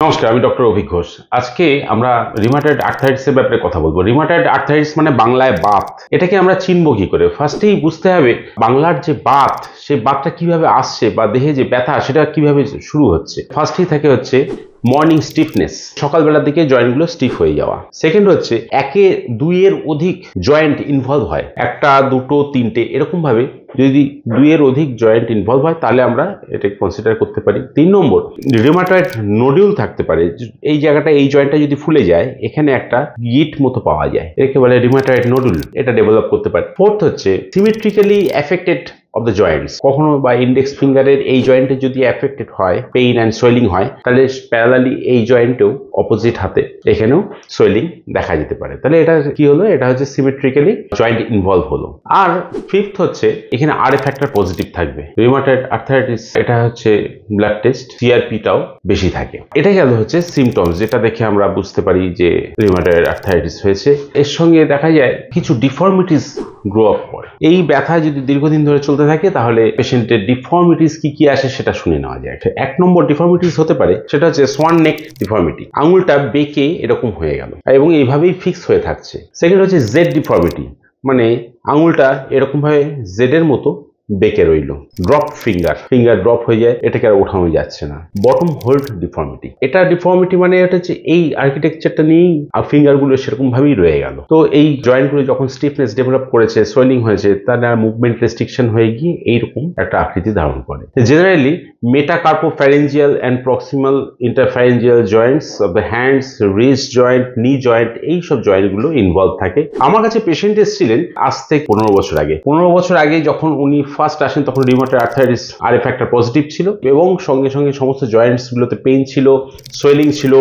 নমস্কার, আমি ডক্টর অভিক ঘোষ। আজকে আমরা রিমাটয়েড আর্থ্রাইটিসের ব্যাপারে কথা বলবো। রিমাটয়েড আর্থ্রাইটিস মানে বাংলায় বাত। এটাকে আমরা চিনব কি করে? ফার্স্টেই বুঝতে হবে বাংলার যে বাত, সেই বাতটা কিভাবে আসছে বা দেহে যে ব্যথা সেটা কিভাবে শুরু হচ্ছে। ফার্স্টেই থাকে হচ্ছে মর্নিং স্টিফনেস, সকালবেলার দিকে জয়েন্টগুলো স্টিফ হয়ে যাওয়া। সেকেন্ড হচ্ছে একে দুইয়ের অধিক জয়েন্ট ইনভলভ হয়, একটা দুটো তিনটে এরকম ভাবে যদি দুইয়ের অধিক জয়েন্ট ইনভলভ হয় তাহলে আমরা এটাকে কনসিডার করতে পারি। 3 নম্বর, রিউমাটয়েড নোডিউল থাকতে পারে। এই জায়গাটা, এই জয়েন্টটা যদি ফুলে যায়, এখানে একটা গিট মতো পাওয়া যায়, একে বলে রিউমাটয়েড নোডুল, এটা ডেভেলপ করতে পারে। ফোর্থ হচ্ছে symmetrically affected of the Joints. কখনো বা ইন্ডেক্স ফিঙ্গারের এই জয়েন্টে যদি এফেক্টেড হয়, পেইন অ্যান্ড সোয়েলিং হয়, তাহলে প্যারালালি এই জয়েন্টেও অপোজিট হাতে এখানেও সোয়েলিং দেখা যেতে পারে। তাহলে এটা কি হলো? এটা হচ্ছে সিমেট্রিক্যালি জয়েন্ট ইনভলভ হলো। আর ফিফথ হচ্ছে এখানে আরএ ফ্যাক্টর পজিটিভ থাকবে। রিউমাটয়েড আর্থ্রাইটিস এটা হচ্ছে ব্লাড টেস্ট, সিআরপিটাও বেশি থাকে। এটা গেল হচ্ছে সিমটমস, যেটা দেখে আমরা বুঝতে পারি যে রিউমাটয়েড আর্থ্রাইটিস হয়েছে। এর সঙ্গে দেখা যায় কিছু ডিফর্মিটিস গ্রো আপ করে। এই ব্যথা যদি দীর্ঘদিন ধরে চলতে থাকে তাহলে পেশেন্টের ডিফর্মিটিস কি কি আসে সেটা শুনে নেওয়া যায়। 1 নম্বর ডিফর্মিটিস হতে পারে, সেটা হচ্ছে সোয়ান নেক ডিফর্মিটি, আঙুলটা বেঁকে এরকম হয়ে গেল এবং এইভাবেই ফিক্স হয়ে থাকছে। সেকেন্ড হচ্ছে জেড ডিফর্মিটি, মানে আঙুলটা এরকম ভাবে জেড এর মতো বেঁকে রইল। ড্রপ ফিঙ্গার ড্রপ হয়ে যায়, এটাকে আর ওঠানো যাচ্ছে না। বটম হোল্ড ডিফর্মিটি, এটা ডিফর্মিটি মানে এটা হচ্ছে এই আর্কিটেকচারটা নিয়েই ফিঙ্গার গুলো সেরকম ভাবেই রয়ে গেল। তো এই জয়েন্ট গুলো যখন স্টিফনেস ডেভেলপ করেছে, সোয়েলিং হয়েছে, তার মুভমেন্ট রেস্ট্রিকশন হয়ে গিয়ে এইরকম একটা আকৃতি ধারণ করে। Generally metacarpophalangeal and proximal interphalangeal joints of the hands, wrist joint, knee joint, এইসব জয়েন্ট গুলো ইনভলভ থাকে। আমার কাছে পেশেন্ট এসেছিলেন আজ থেকে 15 বছর আগে। 15 বছর আগে যখন উনি ফার্স্ট আসেন তখন rheumatoid arthritis RA factor positive ছিল এবং সঙ্গে সঙ্গে সমস্ত জয়েন্টস গুলোতে পেইন ছিল, সোয়েলিং ছিল,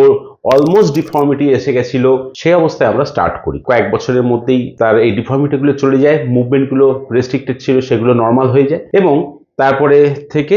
অলমোস্ট ডিফর্মিটি এসে গেছিল। সেই অবস্থায় আমরা স্টার্ট করি। কয়েক বছরের মধ্যেই তার এই ডিফর্মিটি গুলো চলে যায়, মুভমেন্ট গুলো রেস্ট্রিক্টেড ছিল সেগুলো নর্মাল হয়ে যায় এবং তারপরে থেকে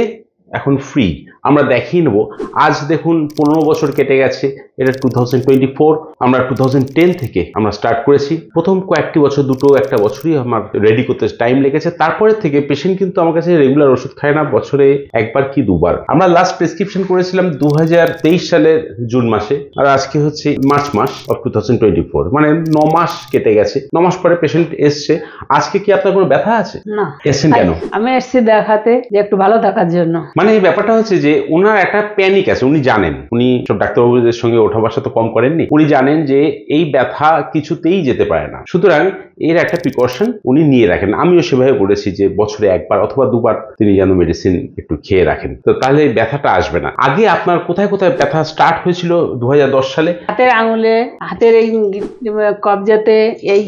এখন ফ্রি। আমরা দেখিয়ে নেব। আজ দেখুন 15 বছর কেটে গেছে, এটা 2024, আমরা 2010 থেকে আমরা স্টার্ট করেছি। প্রথম কয়েকটি বছর, একটা বছরই আমার রেডি করতে টাইম লেগেছে। তারপরে থেকে পেশেন্ট কিন্তু আমার কাছে রেগুলার ওষুধ খায় না, বছরে একবার কি দুবার। আমরা লাস্ট প্রেসক্রিপশন করেছিলাম 2023 সালের জুন মাসে, আর আজকে হচ্ছে মার্চ মাস অফ 2024, মানে 9 মাস কেটে গেছে। 9 মাস পরে পেশেন্ট এসছে। আজকে কি আপনার কোনো ব্যথা আছে? না। এসছেন কেন? আমি এসছি দেখাতে, যে একটু ভালো থাকার জন্য। মানে এই ব্যাপারটা হচ্ছে যে ওনার একটা প্যানিক আছে। উনি জানেন, উনি সব ডাক্তারবাবুদের সঙ্গে ওঠা বসা তো কম করেননি। উনি জানেন যে এই ব্যথা কিছুতেই যেতে পারে না, সুতরাং এর একটা প্রিকশন উনি নিয়ে রাখেন। আমিও সেভাবে বলেছি যে বছরে একবার অথবা দুবার তিনি যেন মেডিসিন একটু খেয়ে রাখেন, তো তাহলে ব্যথাটা আসবে না। আগে আপনার কোথায় কোথায় ব্যথা স্টার্ট হয়েছিল 2010 সালে? হাতের আঙুলে, হাতের এই কবজাতে, এই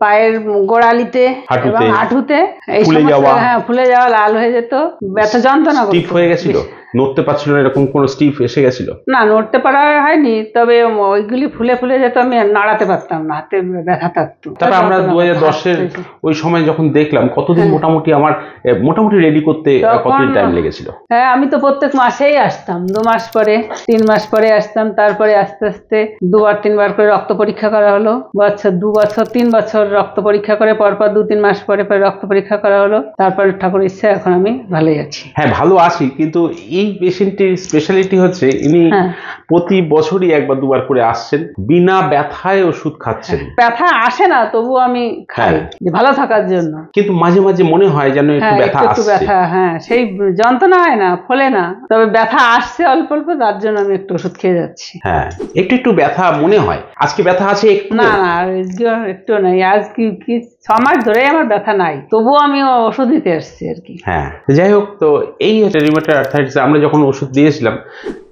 পায়ের গোড়ালিতে এবং হাঁটুতে, এই সমস্ত ফুলে যাওয়া, লাল হয়ে যেত, ব্যথা যন্ত্রণা স্টিফ হয়ে গেছিল, নড়তে পারছিল না, এরকম কোন স্টিফ এসে গেছিল? না, নড়তে পারা হয়নি, তবে ওইগুলি ফুলে ফুলে যেত, আমি নাড়াতে পারতাম না, হাতে ব্যথা থাকতো। তারপর আমরা 2010-এর ওই সময় যখন দেখলাম, কতদিন মোটামুটি আমার রেডি করতে কতদিন টাইম লেগেছিল? হ্যাঁ, আমি তো প্রত্যেক মাসেই আসতাম, 2 মাস পরে, 3 মাস পরে আসতাম। তারপরে আস্তে আস্তে 2-3 বার করে রক্ত পরীক্ষা করা হলো। 2 বছর 3 বছর রক্ত পরীক্ষা করে পরপর 2-3 মাস পরে রক্ত পরীক্ষা করা হলো। তারপরে ঠাকুর ইচ্ছা এখন আমি ভালোই আছি। হ্যাঁ, ভালো আছি, কিন্তু এই পেশেন্টের স্পেশালিটি হচ্ছে ইনি প্রতি বছরই 1-2 বার করে আসছেন, বিনা ব্যথায় ওষুধ খাচ্ছেন। ব্যথা আসে না, তবু আমি খাই যে ভালো থাকার জন্য। কিন্তু মাঝে মাঝে মনে হয় যেন একটু ব্যথা আসছে। হ্যাঁ, সেই যন্ত্রণা হয় না, ফলে না, তবে ব্যথা আসছে অল্প অল্প, তার জন্য আমি একটু ওষুধ খেয়ে যাচ্ছি। হ্যাঁ, একটু ব্যথা মনে হয়। আজকে ব্যথা আছে একটু? না, একটু নাই। আজ কি 6 মাস ধরে আমার ব্যথা নাই, তবুও আমি ওষুধ দিতে আসছি আর কি। হ্যাঁ, যাই হোক, তো এই রিউমাটয়েড আর্থ্রাইটিস আমরা যখন ওষুধ দিয়েছিলাম,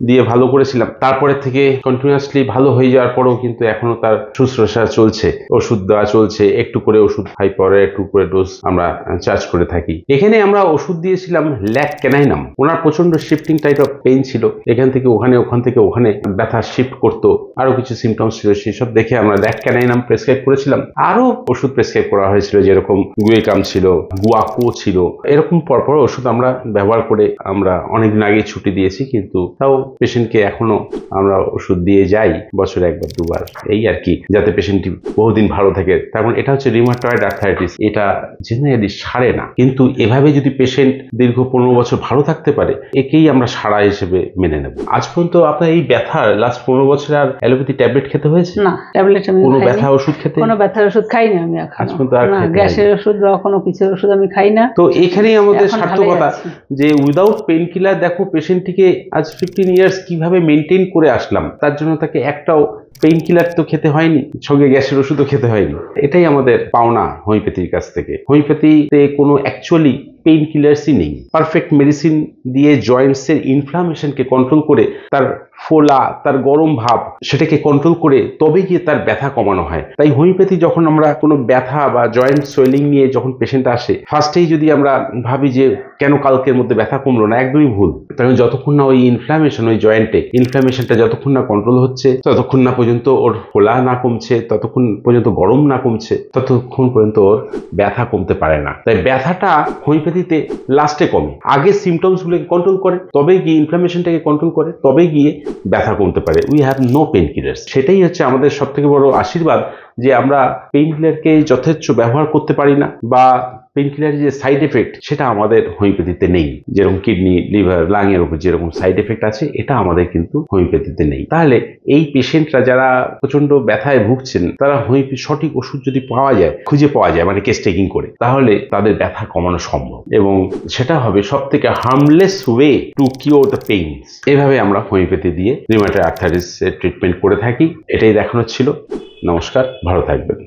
দিয়ে ভালো করেছিলাম, তারপরে থেকে কন্টিনিউয়াসলি ভালো হয়ে যাওয়ার পরেও কিন্তু এখনো তার শুশ্রূষা চলছে, ওষুধ দেওয়া চলছে, একটু করে ওষুধ খাই, পরে একটু করে ডোজ আমরা চার্জ করে থাকি। এখানে আমরা ওষুধ দিয়েছিলাম ল্যাক ক্যানাইনাম। ওনার প্রচন্ড শিফটিং টাইপ অফ পেইন ছিল, এখান থেকে ওখানে, ওখান থেকে ওখানে ব্যথা শিফট করতো, আরো কিছু সিমটমস ছিল, সেসব দেখে আমরা ল্যাক ক্যানাইনাম প্রেসক্রাইব করেছিলাম। আরো ওষুধ প্রেসক্রাইব করা হয়েছিল, যেরকম গুয়েকাম ছিল, গুয়াকো ছিল, এরকম পরপর ওষুধ আমরা ব্যবহার করে আমরা অনেকদিন আগে আগে ছুটি দিয়েছি, কিন্তু তাও পেশেন্টকে এখনো আমরা ওষুধ দিয়ে যাই বছরে একবার দুবার, এই আর কি, যাতে পেশেন্টটি বহুদিন ভালো থাকে। তার মানে এটা হচ্ছে রিউমাটয়েড আর্থ্রাইটিস, এটা জেনারেলি সারে না, কিন্তু এভাবে যদি পেশেন্ট দীর্ঘ 15 বছর ভালো থাকতে পারে, একেই আমরা সারা হিসেবে মেনে নেব। আজ পর্যন্ত আপনার এই ব্যথার লাস্ট 15 বছর আর অ্যালোপ্যাথি ট্যাবলেট খেতে হয়েছে? না, ট্যাবলেট আমি কোনো খাইনি। ব্যথা ওষুধ খেতে? কোনো ব্যথার ওষুধ খাইনি আমি আজ এখনো। পর্যন্ত আর না, খেতে গ্যাসের ওষুধ বা কোনো কিছুর ওষুধ আমি খাই না। তো এখানেই আমাদের এখন সার্থকতা, ভালোই আছি। যে উইদাউট পেইন কিলার দেখো পেশেন্টটিকে আজ 15 ইয়ার্স কিভাবে মেনটেন করে আসলাম, তার জন্য তাকে একটাও পেইন কিলার তো খেতে হয়নি, সঙ্গে গ্যাসের ওষুধও খেতে হয়নি। এটাই আমাদের পাওনা হোমিওপ্যাথির কাছ থেকে। হোমিওপ্যাথিতে কোনো অ্যাকচুয়ালি পেইন কিলার্সই নেই। পারফেক্ট মেডিসিন দিয়ে জয়েন্টসের ইনফ্লামেশনকে কন্ট্রোল করে, তার ফোলা, তার গরম ভাব, সেটাকে কন্ট্রোল করে তবে গিয়ে তার ব্যথা কমানো হয়। তাই হোমিওপ্যাথি যখন আমরা কোনো ব্যথা বা জয়েন্ট সোয়েলিং নিয়ে যখন পেশেন্ট আসে, ফার্স্টেই যদি আমরা ভাবি যে কেন কালকের মধ্যে ব্যথা কমলো না, একদমই ভুল। কারণ যতক্ষণ না ওই ইনফ্লামেশন, ওই জয়েন্টে ইনফ্লামেশনটা যতক্ষণ না কন্ট্রোল হচ্ছে, ততক্ষণ না পর্যন্ত ওর ফোলা না কমছে, ততক্ষণ পর্যন্ত গরম না কমছে, ততক্ষণ পর্যন্ত ওর ব্যথা কমতে পারে না। তাই ব্যথাটা হোমিওপ্যাথিতে লাস্টে কমে, আগে সিমটমসগুলোকে কন্ট্রোল করে, তবে গিয়ে ইনফ্লামেশনটাকে কন্ট্রোল করে, তবে গিয়ে ব্যথা কমতে পারে। We have no pain killers. সেটাই হচ্ছে আমাদের সব থেকে বড় আশীর্বাদ, যে আমরা পেইন কিলারকে যথেচ্ছ ব্যবহার করতে পারি না, বা পেইন কিলারের যে সাইড এফেক্ট সেটা আমাদের হোমিওপ্যাথিতে নেই। যেরকম কিডনি, লিভার, লাং এর উপর যেরকম সাইড এফেক্ট আছে, এটা আমাদের কিন্তু হোমিওপ্যাথিতে নেই। তাহলে এই পেশেন্টরা যারা প্রচন্ড ব্যথায় ভুগছেন, তারা সঠিক ওষুধ যদি পাওয়া যায়, খুঁজে পাওয়া যায়, মানে কেস টেকিং করে, তাহলে তাদের ব্যথা কমানো সম্ভব, এবং সেটা হবে সব থেকে harmless way to cure the pains. এভাবে আমরা হোমিওপ্যাথি দিয়ে রিউমাটয়েড আর্থ্রাইটিস এর ট্রিটমেন্ট করে থাকি। এটাই দেখানোর ছিল। নমস্কার, ভালো থাকবেন।